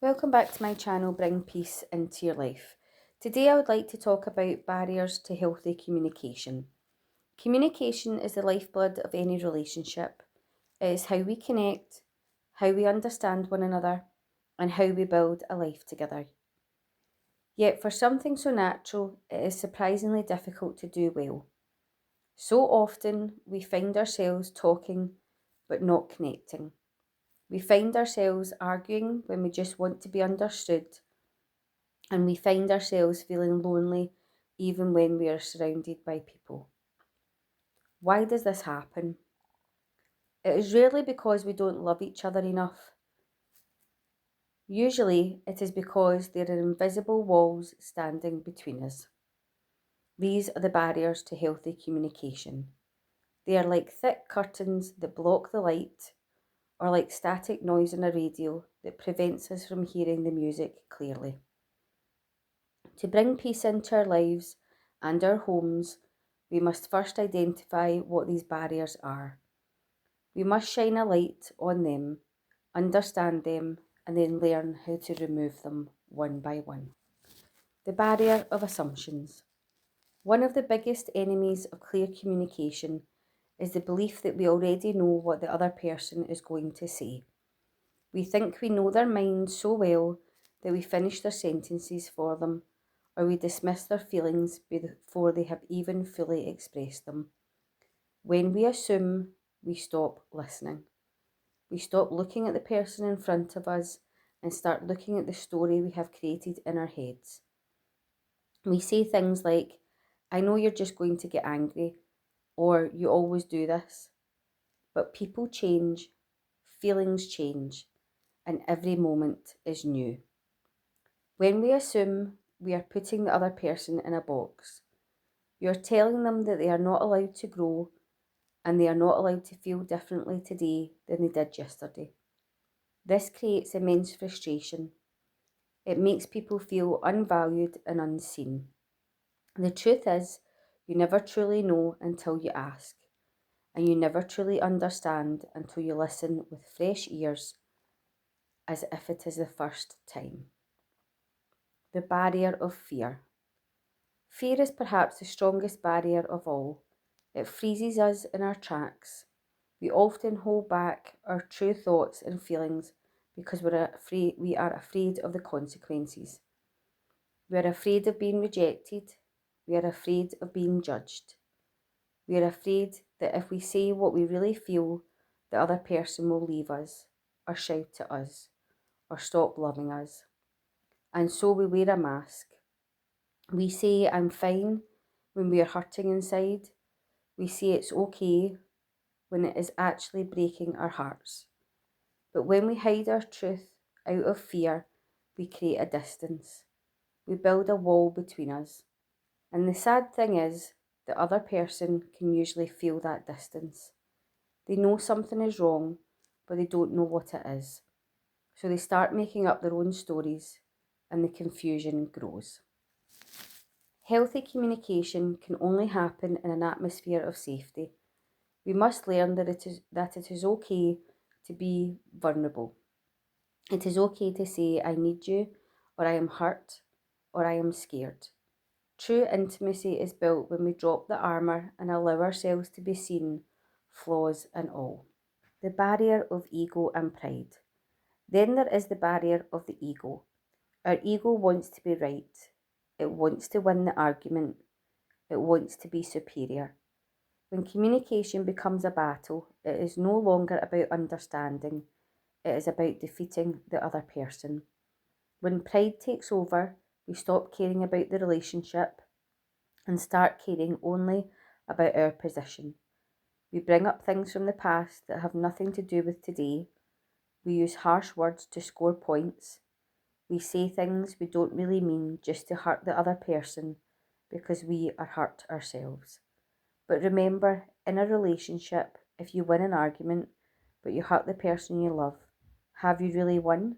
Welcome back to my channel, Bring Peace into Your Life. Today I would like to talk about barriers to healthy communication. Communication is the lifeblood of any relationship. It is how we connect, how we understand one another, and how we build a life together. Yet for something so natural, it is surprisingly difficult to do well. So often we find ourselves talking but not connecting. We find ourselves arguing when we just want to be understood, and we find ourselves feeling lonely even when we are surrounded by people. Why does this happen? It is rarely because we don't love each other enough. Usually, it is because there are invisible walls standing between us. These are the barriers to healthy communication. They are like thick curtains that block the light, or like static noise on a radio that prevents us from hearing the music clearly. To bring peace into our lives and our homes, we must first identify what these barriers are. We must shine a light on them, understand them, and then learn how to remove them one by one. The barrier of assumptions. One of the biggest enemies of clear communication is the belief that we already know what the other person is going to say. We think we know their minds so well that we finish their sentences for them, or we dismiss their feelings before they have even fully expressed them. When we assume, we stop listening. We stop looking at the person in front of us and start looking at the story we have created in our heads. We say things like, I know you're just going to get angry, or you always do this. But people change, feelings change, and every moment is new. When we assume, we are putting the other person in a box. You are telling them that they are not allowed to grow and they are not allowed to feel differently today than they did yesterday. This creates immense frustration. It makes people feel unvalued and unseen. The truth is, you never truly know until you ask, and you never truly understand until you listen with fresh ears as if it is the first time. The barrier of fear. Fear is perhaps the strongest barrier of all. It freezes us in our tracks. We often hold back our true thoughts and feelings because we are afraid of the consequences. We are afraid of being rejected. We are afraid of being judged. We are afraid that if we say what we really feel, the other person will leave us, or shout at us, or stop loving us. And so we wear a mask. We say, I'm fine, when we are hurting inside. We say it's okay when it is actually breaking our hearts. But when we hide our truth out of fear, we create a distance. We build a wall between us. And the sad thing is, the other person can usually feel that distance. They know something is wrong, but they don't know what it is. So they start making up their own stories, and the confusion grows. Healthy communication can only happen in an atmosphere of safety. We must learn that it is okay to be vulnerable. It is okay to say, I need you, or I am hurt, or I am scared. True intimacy is built when we drop the armour and allow ourselves to be seen, flaws and all. The barrier of ego and pride. Then there is the barrier of the ego. Our ego wants to be right. It wants to win the argument. It wants to be superior. When communication becomes a battle, it is no longer about understanding. It is about defeating the other person. When pride takes over, we stop caring about the relationship and start caring only about our position. We bring up things from the past that have nothing to do with today. We use harsh words to score points. We say things we don't really mean just to hurt the other person because we are hurt ourselves. But remember, in a relationship, if you win an argument but you hurt the person you love, have you really won?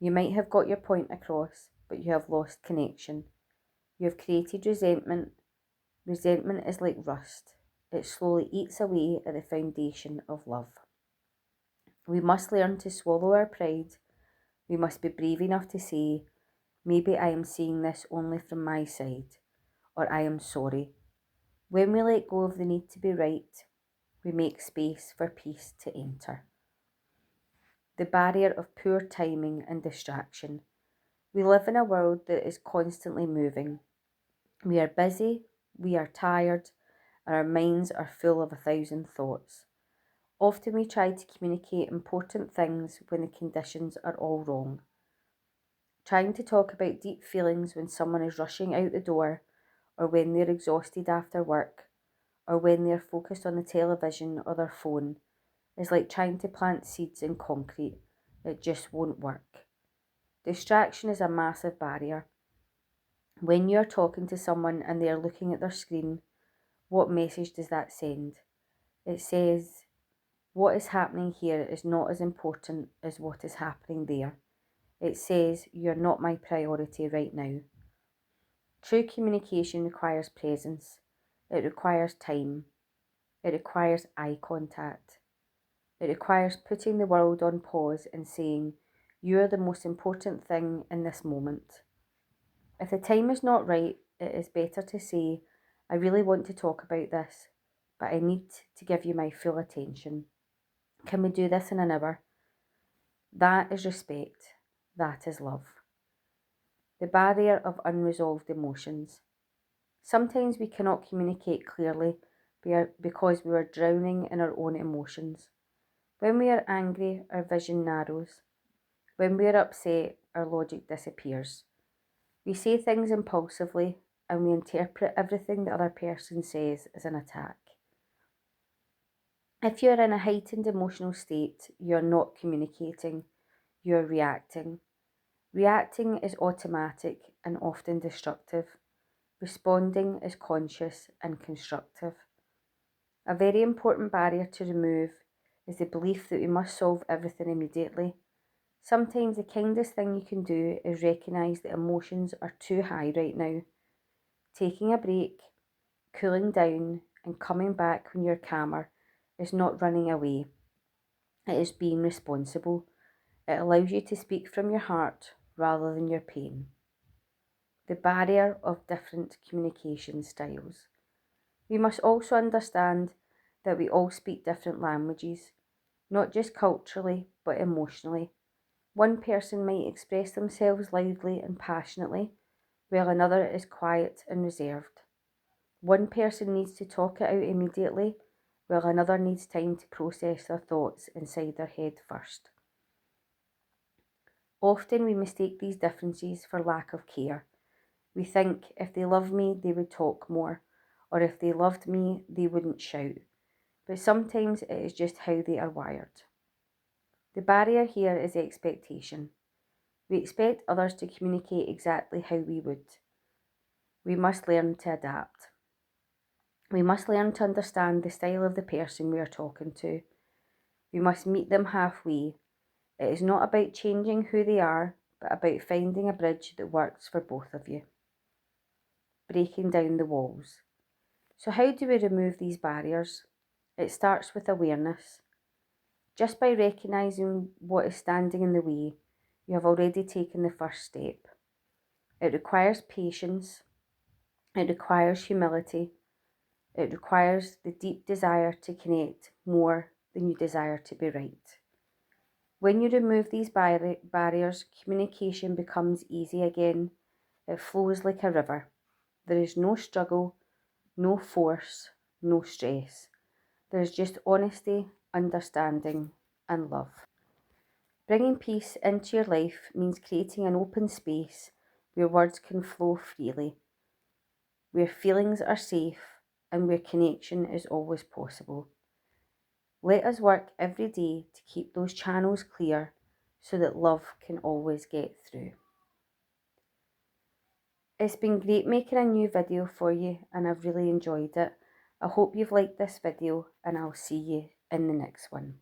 You might have got your point across, but you have lost connection. You have created resentment. Resentment is like rust. It slowly eats away at the foundation of love. We must learn to swallow our pride. We must be brave enough to say, maybe I am seeing this only from my side, or I am sorry. When we let go of the need to be right, we make space for peace to enter. The barrier of poor timing and distraction. We live in a world that is constantly moving. We are busy, we are tired, and our minds are full of 1,000 thoughts. Often we try to communicate important things when the conditions are all wrong. Trying to talk about deep feelings when someone is rushing out the door, or when they're exhausted after work, or when they're focused on the television or their phone, is like trying to plant seeds in concrete. It just won't work. Distraction is a massive barrier. When you're talking to someone and they're looking at their screen, what message does that send? It says, what is happening here is not as important as what is happening there. It says, you're not my priority right now. True communication requires presence. It requires time. It requires eye contact. It requires putting the world on pause and saying, you are the most important thing in this moment. If the time is not right, it is better to say, I really want to talk about this, but I need to give you my full attention. Can we do this in an hour? That is respect. That is love. The barrier of unresolved emotions. Sometimes we cannot communicate clearly because we are drowning in our own emotions. When we are angry, our vision narrows. When we are upset, our logic disappears. We say things impulsively and we interpret everything the other person says as an attack. If you are in a heightened emotional state, you are not communicating, you are reacting. Reacting is automatic and often destructive. Responding is conscious and constructive. A very important barrier to remove is the belief that we must solve everything immediately. Sometimes the kindest thing you can do is recognise that emotions are too high right now. Taking a break, cooling down, and coming back when you're calmer is not running away. It is being responsible. It allows you to speak from your heart rather than your pain. The barrier of different communication styles. We must also understand that we all speak different languages, not just culturally, but emotionally. One person might express themselves loudly and passionately, while another is quiet and reserved. One person needs to talk it out immediately, while another needs time to process their thoughts inside their head first. Often we mistake these differences for lack of care. We think if they love me, they would talk more, or if they loved me, they wouldn't shout. But sometimes it is just how they are wired. The barrier here is expectation. We expect others to communicate exactly how we would. We must learn to adapt. We must learn to understand the style of the person we are talking to. We must meet them halfway. It is not about changing who they are, but about finding a bridge that works for both of you. Breaking down the walls. So how do we remove these barriers? It starts with awareness. Just by recognising what is standing in the way, you have already taken the first step. It requires patience. It requires humility. It requires the deep desire to connect more than you desire to be right. When you remove these barriers, communication becomes easy again. It flows like a river. There is no struggle, no force, no stress. There is just honesty, understanding, and love. Bringing peace into your life means creating an open space where words can flow freely, where feelings are safe, and where connection is always possible. Let us work every day to keep those channels clear so that love can always get through. It's been great making a new video for you and I've really enjoyed it. I hope you've liked this video and I'll see you in the next one.